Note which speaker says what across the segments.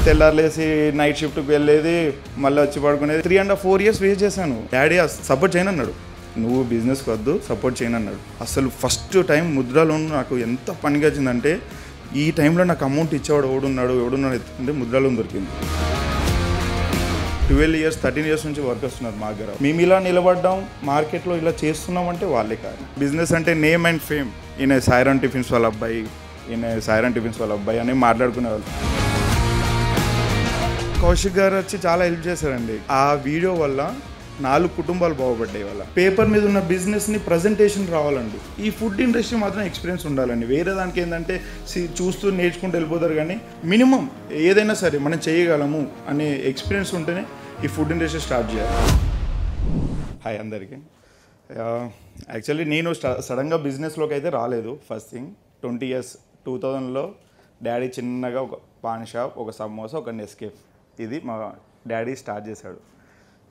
Speaker 1: తెల్లారులేసి night షిఫ్ట్కి వెళ్ళేది, మళ్ళీ వచ్చి పడుకునేది. 3.5-4 years వేస్ట్ చేశాను. డాడీ సపోర్ట్ చేయను అన్నాడు, నువ్వు బిజినెస్కి వద్దు, సపోర్ట్ చేయను అన్నాడు. అసలు ఫస్ట్ టైం ముద్రలో నాకు ఎంత పనిగా వచ్చిందంటే, ఈ టైంలో నాకు అమౌంట్ ఇచ్చేవాడు ఎవడున్నాడు అంటే ముద్రలో దొరికింది. 12 years 13 years నుంచి వర్క్ వస్తున్నారు మా దగ్గర. మేము ఇలా నిలబడ్డాం, మార్కెట్లో ఇలా చేస్తున్నామంటే వాళ్ళే కాదు. బిజినెస్ అంటే నేమ్ అండ్ ఫేమ్. ఈయన సాయిరామ్ టిఫిన్స్ వాళ్ళ అబ్బాయి, అని మాట్లాడుకునేవాళ్ళు. కౌశిక్ గారు వచ్చి చాలా హెల్ప్ చేశారండి. ఆ వీడియో వల్ల 4 కుటుంబాలు బాగుపడ్డాయి. వాళ్ళ పేపర్ మీద ఉన్న బిజినెస్ని ప్రజెంటేషన్ రావాలండి. ఈ ఫుడ్ ఇండస్ట్రీ మాత్రం ఎక్స్పీరియన్స్ ఉండాలండి. వేరే దానికి ఏంటంటే చూస్తూ నేర్చుకుంటూ వెళ్ళిపోతారు, కానీ మినిమం ఏదైనా సరే మనం చేయగలము అనే ఎక్స్పీరియన్స్ ఉంటేనే ఈ ఫుడ్ ఇండస్ట్రీ స్టార్ట్ చేయాలి. హాయ్ అందరికీ. యాక్చువల్లీ నేను సడన్గా బిజినెస్లోకి అయితే రాలేదు. ఫస్ట్ థింగ్ 20 years 2000లో డాడీ చిన్నగా ఒక పాన్ షాప్, ఒక సమోసా, ఒక నెస్కేఫ్, ఇది మా డాడీ స్టార్ట్ చేశాడు.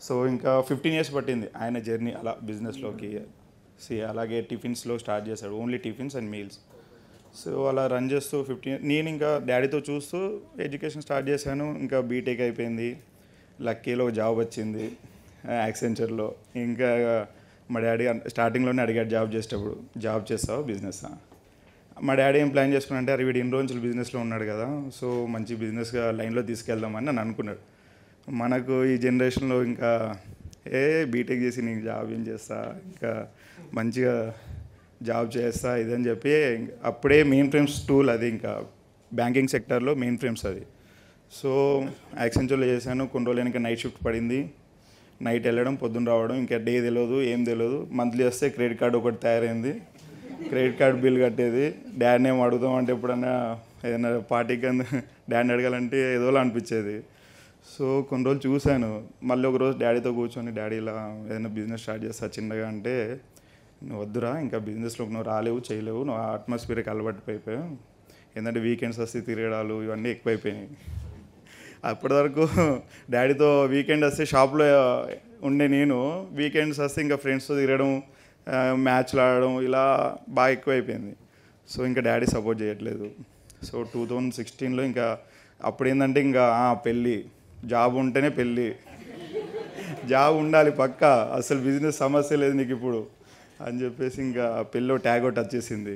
Speaker 1: సో ఇంకా 15 years పట్టింది ఆయన జర్నీ అలా బిజినెస్లోకి. అలాగే టిఫిన్స్లో స్టార్ట్ చేశాడు, only tiffins and meals. So అలా రన్ చేస్తూ 15 నేను ఇంకా డాడీతో చూస్తూ ఎడ్యుకేషన్ స్టార్ట్ చేశాను. ఇంకా బీటెక్ అయిపోయింది, లక్కీలో జాబ్ వచ్చింది యాక్సెంచర్లో. ఇంకా మా డాడీ స్టార్టింగ్లోనే అడిగాడు జాబ్ చేసేటప్పుడు, జాబ్ చేస్తావా బిజినెస్? మా డాడీ ఏం ప్లాన్ చేసుకున్నా అంటే, వీడు ఇన్ని రోజులు బిజినెస్లో ఉన్నాడు కదా, సో మంచి బిజినెస్గా లైన్లో తీసుకెళ్దామని నన్ను అనుకున్నాడు. మనకు ఈ జనరేషన్లో ఇంకా బీటెక్ చేసి నేను జాబ్ ఏం చేస్తా, ఇంకా మంచిగా జాబ్ చేస్తా ఇదని చెప్పి, అప్పుడే మెయిన్ ఫ్రేమ్స్ టూల్ అది, ఇంకా బ్యాంకింగ్ సెక్టర్లో మెయిన్ ఫ్రేమ్స్ అది. సో యాక్సెంచర్లో చేశాను. కొన్ని రోజులు ఇంకా నైట్ షిఫ్ట్ పడింది. నైట్ వెళ్ళడం, పొద్దున్న రావడం, ఇంకా డే తెలియదు, ఏం తెలియదు. మంత్లీ వస్తే క్రెడిట్ కార్డు ఒకటి తయారైంది, క్రెడిట్ కార్డు బిల్ కట్టేది. డాడీని ఏం అడుగుతామంటే, ఎప్పుడన్నా ఏదైనా పార్టీకి డాడీని అడగాలంటే ఏదోలా అనిపించేది. సో కొన్ని రోజులు చూశాను. మళ్ళీ ఒకరోజు డాడీతో కూర్చొని, డాడీ ఇలా ఏదైనా బిజినెస్ స్టార్ట్ చేస్తా చిన్నగా అంటే, నువ్వు వద్దురా, ఇంకా బిజినెస్లోకి నువ్వు రాలేవు, చేయలేవు, నువ్వు ఆ అట్మాస్ఫియర్కి అలవాటు అయిపోయావు. ఏంటంటే వీకెండ్స్ వస్తే తిరగడాలు ఇవన్నీ ఎక్కువైపోయినాయి. అప్పటి వరకు డాడీతో వీకెండ్ వస్తే షాప్లో ఉండే నేను, వీకెండ్స్ వస్తే ఇంకా ఫ్రెండ్స్తో తిరగడం, మ్యాచ్లు ఆడడం, ఇలా బాగా ఎక్కువైపోయింది. సో ఇంకా డాడీ సపోర్ట్ చేయట్లేదు. సో 2016లో ఇంకా అప్పుడు ఏంటంటే, ఇంకా పెళ్ళి, జాబ్ ఉంటేనే పెళ్ళి, జాబ్ ఉండాలి పక్కా, అసలు బిజినెస్ సమస్య లేదు నీకు ఇప్పుడు అని చెప్పేసి, ఇంకా పెళ్ళి ట్యాగ్ ఒకటి వచ్చేసింది.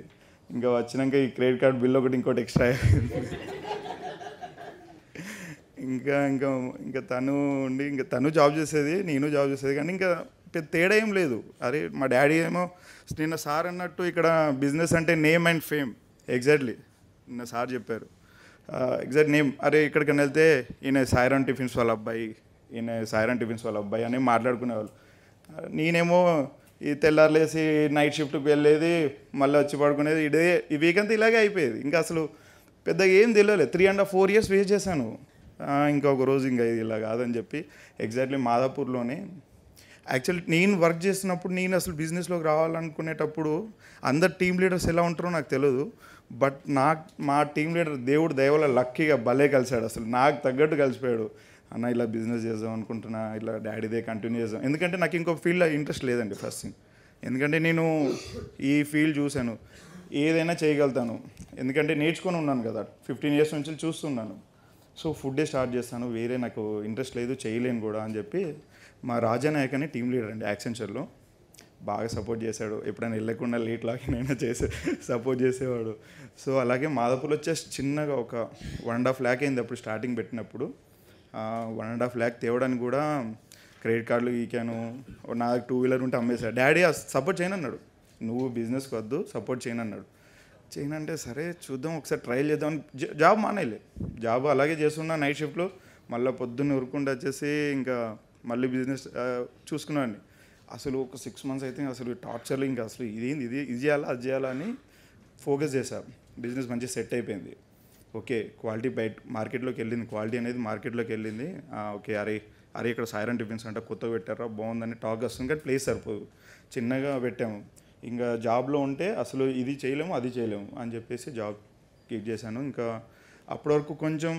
Speaker 1: ఇంకా వచ్చినాక ఈ క్రెడిట్ కార్డ్ బిల్ ఒకటి ఇంకోటి ఎక్స్ట్రా అయిపోయింది. ఇంకా తను ఉండి, ఇంకా తను జాబ్ చేసేది, నేను జాబ్ చేసేది, కానీ ఇంకా పెద్ద తేడా ఏం లేదు. అరే మా డాడీ ఏమో నిన్న సార్ అన్నట్టు, ఇక్కడ బిజినెస్ అంటే నేమ్ అండ్ ఫేమ్. ఎగ్జాక్ట్లీ నిన్న సార్ చెప్పారు, ఎగ్జాక్ట్ నేమ్. అరే ఇక్కడికైనా వెళ్తే ఈయన సాయిరామ్ టిఫిన్స్ వాళ్ళ అబ్బాయి, అని మాట్లాడుకునేవాళ్ళు. నేనేమో ఈ తెల్లారులేసి నైట్ షిఫ్ట్కి వెళ్ళేది, మళ్ళీ వచ్చి పడుకునేది. ఈ వీక్ అంతా ఇలాగే అయిపోయేది. ఇంకా అసలు పెద్దగా ఏం తెలియలేదు. 3.5-4 years వేస్ట్ చేశాను. ఇంకా ఒక రోజు ఇంకా ఇది ఇలా కాదని చెప్పి, ఎగ్జాక్ట్లీ మాదాపూర్లోనే యాక్చువల్లీ నేను వర్క్ చేస్తున్నప్పుడు, నేను అసలు బిజినెస్లోకి రావాలనుకునేటప్పుడు అందరు టీమ్ లీడర్స్ ఎలా ఉంటారో నాకు తెలియదు. బట్ మా టీం లీడర్ దేవుడు దయవల్ల లక్కీగా భలే కలిశాడు. అసలు నాకు తగ్గట్టు కలిసిపోయాడు. అన్న ఇలా బిజినెస్ చేద్దాం అనుకుంటున్నా, ఇలా డాడీదే కంటిన్యూ చేద్దాం. ఎందుకంటే నాకు ఇంకో ఫీల్డ్లో ఇంట్రెస్ట్ లేదండి ఫస్ట్ థింగ్. ఎందుకంటే నేను ఈ ఫీల్డ్ చూశాను, ఏదైనా చేయగలుగుతాను. ఎందుకంటే నేర్చుకొని ఉన్నాను కదా, 15 years నుంచి చూస్తున్నాను. సో ఫుడ్డే స్టార్ట్ చేస్తాను, వేరే నాకు ఇంట్రెస్ట్ లేదు, చేయలేను కూడా అని చెప్పి, మా రాజానాయక్ అని టీం లీడర్ అండి యాక్సెంచర్లో, బాగా సపోర్ట్ చేశాడు. ఎప్పుడైనా వెళ్ళకుండా లేట్ లాగినైనా సపోర్ట్ చేసేవాడు. సో అలాగే మాదాపూర్లో వచ్చేసి చిన్నగా ఒక 1.5 lakh అయింది అప్పుడు స్టార్టింగ్ పెట్టినప్పుడు. 1.5 lakh తేవడానికి కూడా క్రెడిట్ కార్డులు ఈకాను. నాకు 2-wheeler ఉంటే అమ్మేశాడు. డాడీ సపోర్ట్ చేయను అన్నాడు, నువ్వు బిజినెస్కి వద్దు, సపోర్ట్ చేయను అన్నాడు. చేయనంటే సరే చూద్దాం, ఒకసారి ట్రయల్ చేద్దాం. జాబ్ మానేలే, జాబ్ అలాగే చేస్తున్నా నైట్ షిఫ్ట్లో. మళ్ళీ పొద్దున్న ఉరుకుంటూ వచ్చేసి ఇంకా మళ్ళీ బిజినెస్ చూసుకున్నాను. అసలు ఒక 6 months అయితే అసలు టార్చర్లు, ఇంకా అసలు ఇది చేయాలా అది చేయాలా అని ఫోకస్ చేశాను. బిజినెస్ మంచిగా సెట్ అయిపోయింది. ఓకే, క్వాలిటీ బయట మార్కెట్లోకి వెళ్ళింది, క్వాలిటీ అనేది మార్కెట్లోకి వెళ్ళింది. ఓకే, అరే ఇక్కడ సాయిరామ్ టిఫిన్స్ అంటే కొత్తగా పెట్టారా, బాగుందని టాక్ వస్తుంది, కానీ ప్లేస్ సరిపోదు, చిన్నగా పెట్టాము. ఇంకా జాబ్లో ఉంటే అసలు ఇది చేయలేము, అది చేయలేము అని చెప్పేసి జాబ్ కీప్ చేశాను. ఇంకా అప్పటి వరకు కొంచెం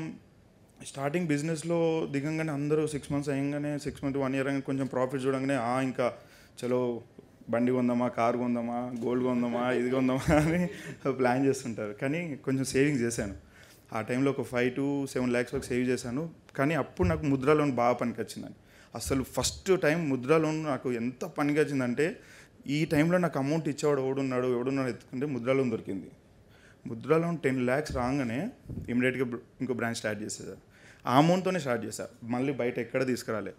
Speaker 1: స్టార్టింగ్ బిజినెస్లో దిగంగానే అందరూ 6 months అయ్యంగానే, 6 months 1 year అయ్యాక కొంచెం ప్రాఫిట్ చూడంగానే ఇంకా చలో బండి కొందామా, కారు కొందామా, గోల్డ్ కొందామా, ఇది కొందామా అని ప్లాన్ చేస్తుంటారు. కానీ కొంచెం సేవింగ్స్ చేశాను. ఆ టైంలో ఒక 5 to 7 lakhs వరకు సేవ్ చేశాను. కానీ అప్పుడు నాకు ముద్రా లోన్ బాగా పనికొచ్చిందండి. అసలు ఫస్ట్ టైం ముద్రా లోన్ నాకు ఎంత పనికొచ్చిందంటే, ఈ టైంలో నాకు అమౌంట్ ఇచ్చేవాడు ఎవడున్నాడు ఎత్తుకుంటే ముద్రా లోన్ దొరికింది. ముద్రా లోన్ 10 lakhs రాగానే ఇమీడియట్గా ఇంకో బ్రాంచ్ స్టార్ట్ చేసేసారు. ఆ అమౌంట్తోనే స్టార్ట్ చేశారు, మళ్ళీ బయట ఎక్కడ తీసుకురాలే.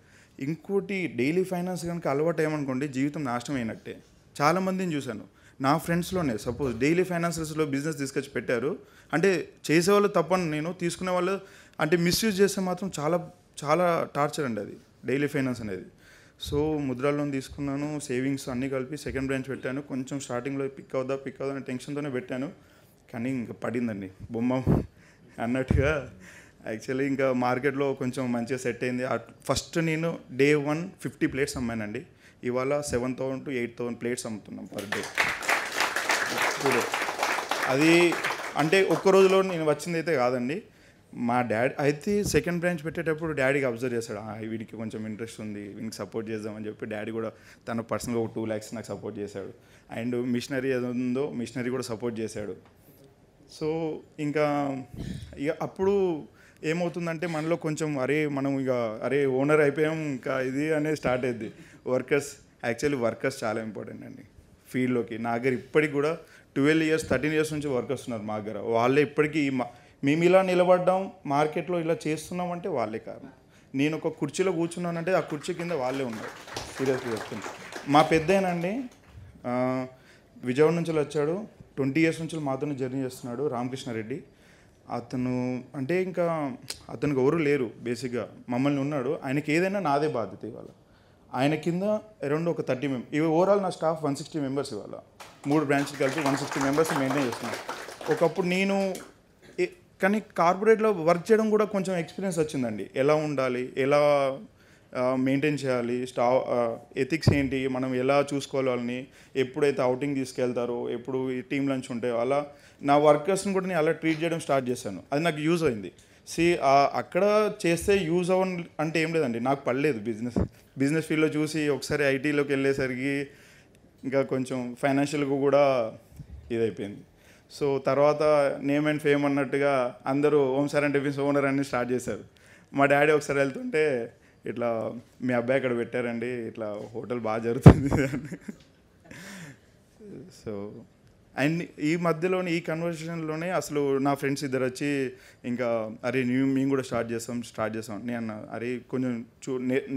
Speaker 1: ఇంకోటి, డైలీ ఫైనాన్స్ కనుక అలవాటు అయ్యామనుకోండి జీవితం నాశనం అయినట్టే. చాలామందిని చూశాను నా ఫ్రెండ్స్లోనే, సపోజ్ డైలీ ఫైనాన్సెస్లో బిజినెస్ తీసుకొచ్చి పెట్టారు అంటే, చేసేవాళ్ళు తప్పని నేను, తీసుకునే వాళ్ళు అంటే మిస్యూజ్ చేస్తే మాత్రం చాలా చాలా టార్చర్ అండి అది డైలీ ఫైనాన్స్ అనేది. సో ముద్రా లోన్ తీసుకున్నాను, సేవింగ్స్ అన్నీ కలిపి సెకండ్ బ్రాంచ్ పెట్టాను. కొంచెం స్టార్టింగ్లో పిక్ అవుదా అనే టెన్షన్తోనే పెట్టాను, కానీ ఇంకా పడిందండి బొమ్మ అన్నట్టుగా. యాక్చువల్లీ ఇంకా మార్కెట్లో కొంచెం మంచిగా సెట్ అయింది. ఫస్ట్ నేను day 1 50 plates అమ్మానండి. ఇవాళ 7,000 to 8,000 plates అమ్ముతున్నాం పర్ డే. ఇప్పుడు అది అంటే ఒక్క రోజులో నేను వచ్చింది అయితే కాదండి. మా డాడీ అయితే సెకండ్ బ్రాంచ్ పెట్టేటప్పుడు డాడీకి అబ్జర్వ్ చేశాడు, వీడికి కొంచెం ఇంట్రెస్ట్ ఉంది, వీనికి సపోర్ట్ చేద్దామని చెప్పి డాడీ కూడా తన పర్సనల్గా ఒక 2 lakhs నాకు సపోర్ట్ చేశాడు. అండ్ మిషనరీ ఏదో ఉందో మిషనరీ కూడా సపోర్ట్ చేశాడు. సో ఇంకా ఇక అప్పుడు ఏమవుతుందంటే మనలో కొంచెం మనం ఓనర్ అయిపోయాం ఇంకా ఇది అనేది స్టార్ట్ అయ్యింది. యాక్చువల్లీ వర్కర్స్ చాలా ఇంపార్టెంట్ అండి ఫీల్డ్లోకి. నా దగ్గర ఇప్పటికి కూడా 12 years 13 years నుంచి వర్కర్స్ ఉన్నారు మా దగ్గర. వాళ్ళే ఇప్పటికీ మేము ఇలా నిలబడ్డాం మార్కెట్లో ఇలా చేస్తున్నామంటే వాళ్ళే కారణం. నేను ఒక కుర్చీలో కూర్చున్నానంటే ఆ కుర్చీ కింద వాళ్ళే ఉన్నారు. సీరియస్లీ చెప్తుంది. మా పెద్దయినండి విజయవాడ నుంచి వచ్చాడు, 20 years నుంచి మాతోనే జర్నీ చేస్తున్నాడు, రామకృష్ణారెడ్డి. అతను అంటే ఇంకా అతనికి ఎవరు లేరు బేసిక్గా, మమ్మల్ని ఉన్నాడు. ఆయనకి ఏదైనా నాదే బాధ్యత ఇవాళ. ఆయన కింద అరౌండ్ ఒక 30 members. ఇవి ఓవరాల్ నా స్టాఫ్ 160 members ఇవాళ. 3 branches కలిపి 160 members మెయింటైన్ చేస్తున్నాను. ఒకప్పుడు నేను కానీ కార్పొరేట్లో వర్క్ చేయడం కూడా కొంచెం ఎక్స్పీరియన్స్ వచ్చిందండి. ఎలా ఉండాలి, ఎలా మెయింటైన్ చేయాలి, ఎథిక్స్ ఏంటి, మనం ఎలా చూసుకోవాలి వాళ్ళని, ఎప్పుడైతే అవుటింగ్ తీసుకెళ్తారో, ఎప్పుడు ఈ టీమ్ లంచ్ ఉంటాయో, అలా నా వర్కర్స్ని కూడా నేను అలా ట్రీట్ చేయడం స్టార్ట్ చేశాను. అది నాకు యూజ్ అయింది. అక్కడ చేస్తే యూజ్ అవ్వని అంటే ఏం లేదండి, నాకు పడలేదు బిజినెస్ ఫీల్డ్లో చూసి ఒకసారి ఐటీలోకి వెళ్ళేసరికి ఇంకా కొంచెం ఫైనాన్షియల్గా కూడా ఇదైపోయింది. సో తర్వాత నేమ్ అండ్ ఫేమ్ అన్నట్టుగా అందరూ ఓం సారన్ టిఫిన్స్ ఓనర్ అని స్టార్ట్ చేశారు. మా డాడీ ఒకసారి వెళ్తుంటే, ఇట్లా మీ అబ్బాయి అక్కడ పెట్టారండి, ఇట్లా హోటల్ బాగా జరుగుతుంది అని. సో అండ్ ఈ మధ్యలోనే ఈ కన్వర్సేషన్లోనే అసలు నా ఫ్రెండ్స్ ఇద్దరు వచ్చి ఇంకా మేము కూడా స్టార్ట్ చేస్తాం. నేను అన్న, కొంచెం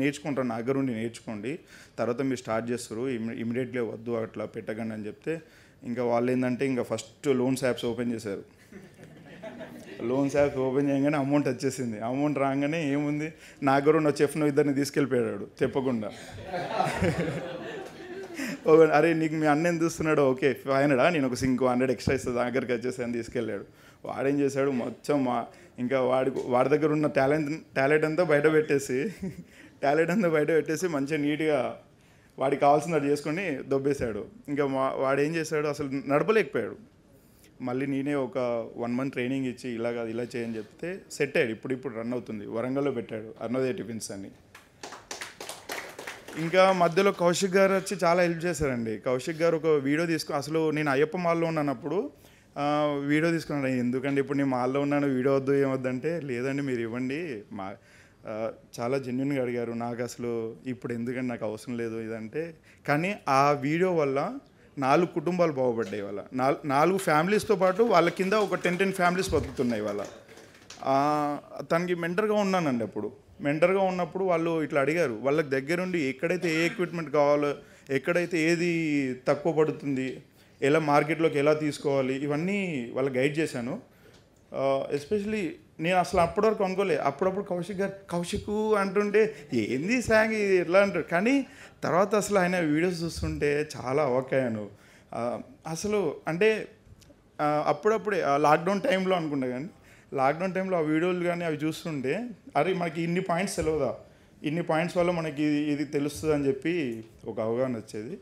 Speaker 1: నేర్చుకుంటాను, నా దగ్గర ఉండి నేర్చుకోండి, తర్వాత మీరు స్టార్ట్ చేస్తారు, ఇమీడియట్లీ వద్దు అట్లా పెట్టకండి అని చెప్తే, ఇంకా వాళ్ళు ఏంటంటే ఇంకా ఫస్ట్ లోన్స్ యాప్స్ ఓపెన్ చేశారు. లోన్స్ యాప్స్ ఓపెన్ చేయగానే అమౌంట్ వచ్చేసింది. అమౌంట్ రాగానే ఏముంది, నా దగ్గర ఉన్న చెఫ్ను ఇద్దరిని తీసుకెళ్ళిపోయాడు చెప్పకుండా. నీకు మీ అన్న ఎంత చూస్తున్నాడు, ఓకే 500, నేను ఒక 100 ఎక్స్ట్రా ఇస్తాను దగ్గరికి వచ్చేసి తీసుకెళ్ళాడు. వాడేం చేశాడు, మొత్తం ఇంకా వాడి దగ్గర ఉన్న టాలెంట్ అంతా బయట పెట్టేసి మంచిగా నీట్గా వాడికి కావాల్సినట్టు చేసుకొని దొబ్బేశాడు. ఇంకా వాడు ఏం చేశాడు, అసలు నడపలేకపోయాడు. మళ్ళీ నేనే ఒక 1 month ట్రైనింగ్ ఇచ్చి ఇలా చేయని చెప్తే సెట్ అయ్యాడు. ఇప్పుడు రన్ అవుతుంది. వరంగల్లో పెట్టాడు అరుణోదయ టిఫిన్స్ అని. ఇంకా మధ్యలో కౌశిక్ గారు వచ్చి చాలా హెల్ప్ చేశారండి. కౌశిక్ గారు ఒక వీడియో అసలు నేను అయ్యప్ప మాల్లో ఉన్నప్పుడు వీడియో తీసుకున్నాను. ఎందుకంటే ఇప్పుడు నేను మాల్లో ఉన్నాను, వీడియో వద్దు ఏమొద్దంటే, లేదండి మీరు ఇవ్వండి, చాలా జెన్యున్గా అడిగారు. నాకు అసలు ఇప్పుడు ఎందుకంటే నాకు అవసరం లేదు ఇదంటే, కానీ ఆ వీడియో వల్ల 4 కుటుంబాలు బాగుపడ్డాయి. వాళ్ళ 4 ఫ్యామిలీస్తో పాటు వాళ్ళ కింద ఒక 10 families బతుకుతున్నాయి. వాళ్ళ తనకి మెంటర్గా ఉన్నానండి. అప్పుడు మెంటర్గా ఉన్నప్పుడు వాళ్ళు ఇట్లా అడిగారు, వాళ్ళకి దగ్గరుండి ఎక్కడైతే ఏ ఎక్విప్మెంట్ కావాలో, ఎక్కడైతే ఏది తక్కువ పడుతుంది, ఎలా మార్కెట్లోకి ఎలా తీసుకోవాలి, ఇవన్నీ వాళ్ళకి గైడ్ చేశాను. ఎస్పెషలీ నేను అసలు అప్పటివరకు అనుకోలే. అప్పుడప్పుడు కౌశిక్ అంటుంటే ఏంది సాంగ్ ఇది ఎట్లా అంటారు, కానీ తర్వాత అసలు ఆయన వీడియోస్ చూస్తుంటే చాలా అవాక్కయ్యాను. అసలు అంటే అప్పుడప్పుడే లాక్డౌన్ టైంలో అనుకుంటా, కానీ లాక్డౌన్ టైంలో ఆ వీడియోలు కానీ అవి చూస్తుంటే, మనకి ఇన్ని పాయింట్స్ తెలియదా, ఇన్ని పాయింట్స్ వల్ల మనకి ఇది తెలుస్తుంది అని చెప్పి ఒక అవగాహన వచ్చేది.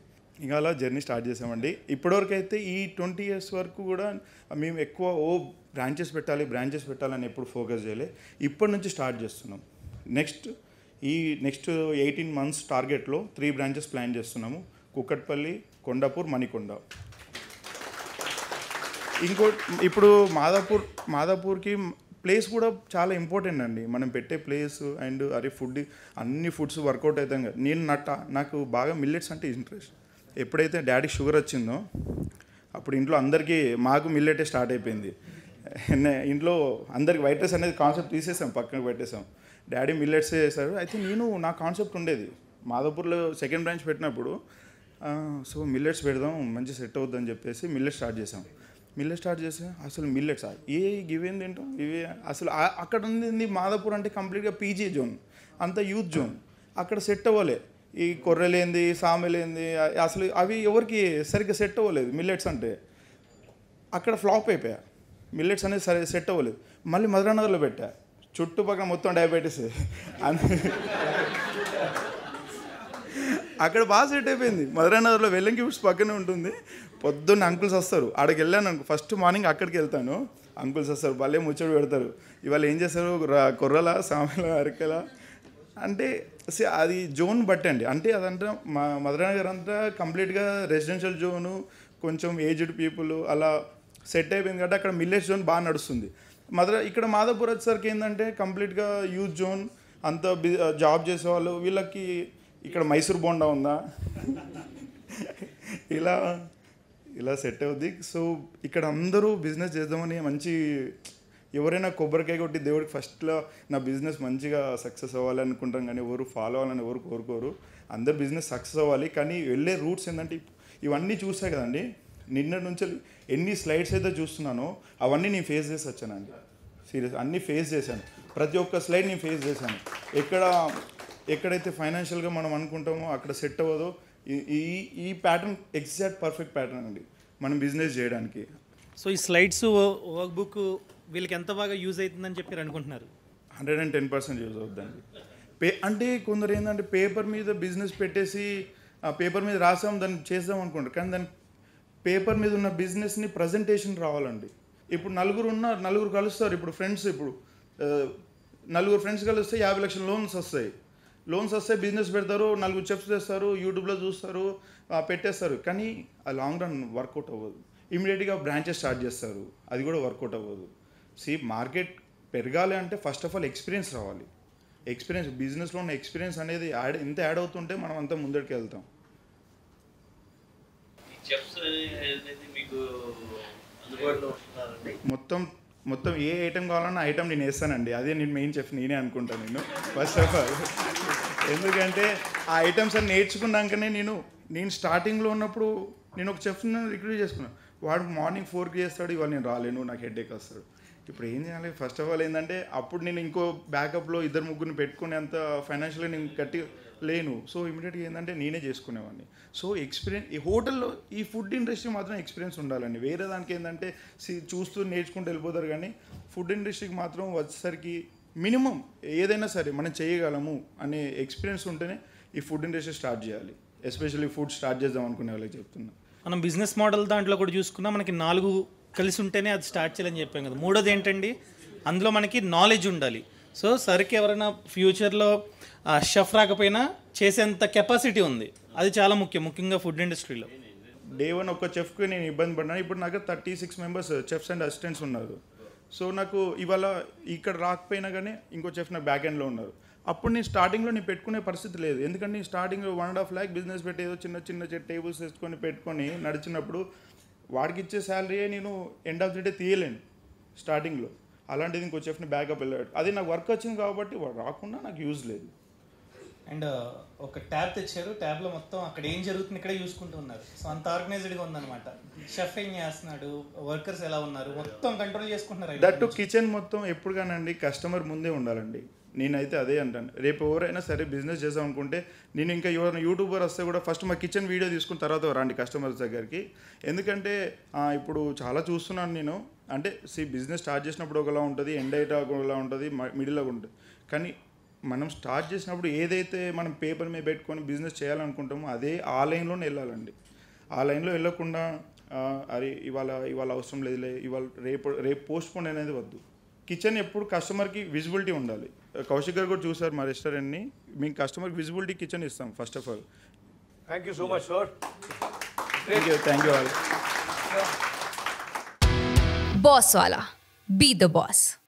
Speaker 1: ఇంకా అలా జర్నీ స్టార్ట్ చేసామండి. ఇప్పటివరకు అయితే ఈ 20 years వరకు కూడా మేము ఎక్కువ బ్రాంచెస్ పెట్టాలని ఎప్పుడు ఫోకస్ చేయలే. ఇప్పటి నుంచి స్టార్ట్ చేస్తున్నాం. నెక్స్ట్ 18 months టార్గెట్లో 3 branches ప్లాన్ చేస్తున్నాము. కుక్కట్పల్లి, కొండాపూర్, మణికొండ. ఇంకో ఇప్పుడు మాదాపూర్కి ప్లేస్ కూడా చాలా ఇంపార్టెంట్ అండి. మనం పెట్టే ప్లేస్ అండ్ ఫుడ్ అన్ని ఫుడ్స్ వర్కౌట్ అవుతాం కదా. నాకు బాగా మిల్లెట్స్ అంటే ఇంట్రెస్ట్. ఎప్పుడైతే డాడీకి షుగర్ వచ్చిందో అప్పుడు ఇంట్లో అందరికీ మాకు మిల్లెటే స్టార్ట్ అయిపోయింది. ఇంట్లో అందరికి వైట్ రైస్ అనేది కాన్సెప్ట్ తీసేసాం, పక్కన పెట్టేసాం. డాడీ మిల్లెట్స్ చేశారు. అయితే నా కాన్సెప్ట్ ఉండేది మాదాపూర్లో సెకండ్ బ్రాంచ్ పెట్టినప్పుడు, సో మిల్లెట్స్ పెడదాం మంచి సెట్ అవుద్దని చెప్పేసి మిల్లెట్ స్టార్ట్ చేసి అసలు మిల్లెట్స్ ఇవేం తింటాం ఇవి అసలు అక్కడ ఉంది. మాదాపూర్ అంటే కంప్లీట్గా పీజీ జోన్, అంత యూత్ జోన్. అక్కడ సెట్ అవ్వలే. ఈ కొర్రెలేంది సామెలేంది అసలు అవి ఎవరికి సరిగ్గా సెట్ అవ్వలేదు. మిల్లెట్స్ అంటే అక్కడ ఫ్లాప్ అయిపోయా. మిల్లెట్స్ అనేది సరే సెట్ అవ్వలేదు. మళ్ళీ మధురానగర్లో పెట్టా. చుట్టుపక్కల మొత్తం డయాబెటీస్ అక్కడ బాగా సెట్ అయిపోయింది. మధురానగర్లో వెల్లంకి ఫుడ్స్ పక్కనే ఉంటుంది. పొద్దున్న అంకుల్స్ వస్తారు. అక్కడికి వెళ్ళాను అనుకో, ఫస్ట్ మార్నింగ్ అక్కడికి వెళ్తాను. అంకుల్స్ వస్తారు, భలే ముచ్చడి పెడతారు. ఇవాళ ఏం చేస్తారు, కొర్రల సామెల అరకల అంటే అది జోన్ బట్టి అండి. అంటే అదంతా మధురానగర్ అంతా కంప్లీట్గా రెసిడెన్షియల్ జోను, కొంచెం ఏజ్డ్ పీపుల్ అలా సెట్ అయిపోయింది కాబట్టి అక్కడ మిల్లెట్స్ జోన్ బాగా నడుస్తుంది. ఇక్కడ మాదాపూర్ వచ్చేసరికి ఏంటంటే కంప్లీట్గా యూత్ జోన్, అంత జాబ్ చేసేవాళ్ళు. వీళ్ళకి ఇక్కడ మైసూర్ బోండా ఉందా ఇలా సెట్ అవుద్ది. సో ఇక్కడ అందరూ బిజినెస్ చేద్దామని మంచి, ఎవరైనా కొబ్బరికాయ కొట్టి దేవుడికి ఫస్ట్లో నా బిజినెస్ మంచిగా సక్సెస్ అవ్వాలి అనుకుంటాం, కానీ ఎవరు ఫాలో అవ్వాలని ఎవరు కోరుకోరు. అందరు బిజినెస్ సక్సెస్ అవ్వాలి. కానీ వెళ్ళే రూట్స్ ఏంటంటే ఇవన్నీ చూసాయి కదండి. నిన్నటి నుంచి ఎన్ని స్లైడ్స్ అయితే చూస్తున్నానో అవన్నీ నేను ఫేస్ చేసి వచ్చానండి. సీరియస్ అన్నీ ఫేస్ చేశాను. ప్రతి ఒక్క స్లైడ్ నేను ఫేస్ చేశాను. ఎక్కడైతే ఫైనాన్షియల్గా మనం అనుకుంటామో అక్కడ సెట్ అవ్వదో ఈ ప్యాటర్న్ ఎగ్జాక్ట్ పర్ఫెక్ట్ ప్యాటర్న్ అండి మనం బిజినెస్ చేయడానికి.
Speaker 2: సో ఈ స్లైడ్స్ వర్క్ బుక్ వీళ్ళకి ఎంత బాగా యూజ్ అవుతుందని చెప్పి అనుకుంటున్నారు?
Speaker 1: 110% యూజ్ అవుతుందండి. అంటే కొందరు ఏంటంటే పేపర్ మీద బిజినెస్ పెట్టేసి ఆ పేపర్ మీద రాసాం దాన్ని చేద్దాం అనుకుంటారు. కానీ దాని పేపర్ మీద ఉన్న బిజినెస్ని ప్రజెంటేషన్ రావాలండి. ఇప్పుడు నలుగురు కలుస్తారు. ఇప్పుడు నలుగురు ఫ్రెండ్స్ కలిస్తే 50 లక్షల లోన్స్ వస్తాయి, బిజినెస్ పెడతారు, 4 చెఫ్స్ చేస్తారు, యూట్యూబ్లో చూస్తారు, పెట్టేస్తారు. కానీ ఆ లాంగ్ రన్ వర్కౌట్ అవ్వదు. ఇమీడియట్గా బ్రాంచెస్ స్టార్ట్ చేస్తారు, అది కూడా వర్కౌట్ అవ్వదు. మార్కెట్ పెరగాలి అంటే ఫస్ట్ ఆఫ్ ఆల్ ఎక్స్పీరియన్స్ రావాలి. బిజినెస్లో ఉన్న ఎక్స్పీరియన్స్ అనేది ఎంత యాడ్ అవుతుంటే మనం అంతా ముందరికి వెళ్తాం. మొత్తం ఏ ఐటెం కావాలన్నా ఐటెం నేను వేస్తానండి. అదే నేను మెయిన్ చెఫ్ నేనే అనుకుంటాను నేను ఫస్ట్ ఆఫ్ ఆల్. ఎందుకంటే ఆ ఐటమ్స్ అన్ని నేర్చుకున్నాకనే నేను స్టార్టింగ్లో ఉన్నప్పుడు నేను ఒక చెఫ్ని రిక్రూట్ చేసుకున్నాను. వాడు మార్నింగ్ 4కి చేస్తాడు, ఇవాళ నేను రాలేను, నాకు హెడేక్ వస్తాడు. ఇప్పుడు ఏం చేయాలి? ఫస్ట్ ఆఫ్ ఆల్ ఏంటంటే అప్పుడు నేను ఇంకో బ్యాకప్లో 2-3 పెట్టుకునే అంత ఫైనాన్షియల్గా నేను గట్టి లేను. సో ఇమీడియట్గా ఏంటంటే నేనే చేసుకునేవాడిని. సో ఈ హోటల్లో ఈ ఫుడ్ ఇండస్ట్రీ మాత్రం ఎక్స్పీరియన్స్ ఉండాలండి. వేరే దానికి ఏంటంటే చూస్తూ నేర్చుకుంటూ వెళ్ళిపోతారు. కానీ ఫుడ్ ఇండస్ట్రీకి మాత్రం వచ్చేసరికి మినిమం ఏదైనా సరే మనం చేయగలము అనే ఎక్స్పీరియన్స్ ఉంటేనే ఈ ఫుడ్ ఇండస్ట్రీ స్టార్ట్ చేయాలి. ఎస్పెషల్లీ ఫుడ్ స్టార్ట్ చేద్దాం అనుకునే వాళ్ళకి చెప్తున్నా.
Speaker 2: మనం బిజినెస్ మోడల్ దాంట్లో కూడా చూసుకున్నా మనకి 4 కలిసి ఉంటేనే అది స్టార్ట్ చేయాలని చెప్పాం కదా. మూడోది ఏంటండి, అందులో మనకి నాలెడ్జ్ ఉండాలి. సో సరికి ఎవరైనా ఫ్యూచర్లో షెఫ్ రాకపోయినా చేసేంత కెపాసిటీ ఉంది, అది చాలా ముఖ్యంగా ఫుడ్ ఇండస్ట్రీలో.
Speaker 1: డే 1 ఒక చెఫ్కి నేను ఇబ్బంది పడినాను. ఇప్పుడు నాకు 36 మెంబర్స్ చెఫ్స్ అండ్ అసిస్టెంట్స్ ఉన్నారు. సో నాకు ఇవాళ ఇక్కడ రాకపోయినా కానీ ఇంకో చెఫ్ నా బ్యాక్ ఎండ్లో ఉన్నారు. అప్పుడు నేను స్టార్టింగ్లో నేను పెట్టుకునే పరిస్థితి లేదు. ఎందుకంటే నేను స్టార్టింగ్లో 1.5 lakh బిజినెస్ పెట్టేదో చిన్న టేబుల్స్ వేసుకొని పెట్టుకొని నడిచినప్పుడు వాడికి ఇచ్చే శాలరీయే నేను ఎండ్ ఆఫ్ ది డే తీయలేను స్టార్టింగ్లో. అలాంటిది ఇంకో చెఫ్ని బ్యాకప్ వెళ్ళాడు. అది నాకు వర్క్ వచ్చింది కాబట్టి వాడు రాకుండా నాకు యూజ్ లేదు.
Speaker 2: అండ్ ఒక ట్యాబ్ తెచ్చారు, ట్యాబ్లో మొత్తం అక్కడ ఏం జరుగుతుంది ఇక్కడే చూసుకుంటూ ఉన్నారు. సో అంత ఆర్గనైజ్డ్గా ఉందన్నమాట. షెఫ్ ఏం చేస్తున్నాడు, వర్కర్స్ ఎలా ఉన్నారు, మొత్తం కంట్రోల్ చేసుకుంటున్నారు.
Speaker 1: దట్ కిచెన్ మొత్తం ఎప్పుడు కానండి కస్టమర్ ముందే ఉండాలండి. నేనైతే అదే అంటాను. రేపు ఎవరైనా సరే బిజినెస్ చేద్దాం అనుకుంటే నేను ఇంకా ఎవరైనా యూట్యూబర్ వస్తే కూడా ఫస్ట్ మా కిచెన్ వీడియో తీసుకున్న తర్వాత రండి కస్టమర్స్ దగ్గరికి. ఎందుకంటే ఇప్పుడు చాలా చూస్తున్నాను నేను. అంటే బిజినెస్ స్టార్ట్ చేసినప్పుడు ఒకలా ఉంటుంది, ఎండ్ అయ్యేటప్పుడు ఒకలా ఉంటుంది, మిడిల్లో ఉంటుంది. కానీ మనం స్టార్ట్ చేసినప్పుడు ఏదైతే మనం పేపర్ మీద పెట్టుకొని బిజినెస్ చేయాలనుకుంటామో అదే ఆ లైన్లోనే వెళ్ళాలండి. ఆ లైన్లో వెళ్ళకుండా అరే ఇవాళ అవసరం లేదులే, రేపు పోస్ట్ పోన్ అనేది వద్దు. కిచెన్ ఎప్పుడు కస్టమర్కి విజిబిలిటీ ఉండాలి. కౌశిక్ గారు కూడా చూసారు మా రెస్టారెంట్ని. మేము కస్టమర్కి విజిబిలిటీ కిచెన్ ఇస్తాం first of all.
Speaker 3: Thank you so much sir.
Speaker 1: Thank you all.
Speaker 3: Bosswala. Be the boss.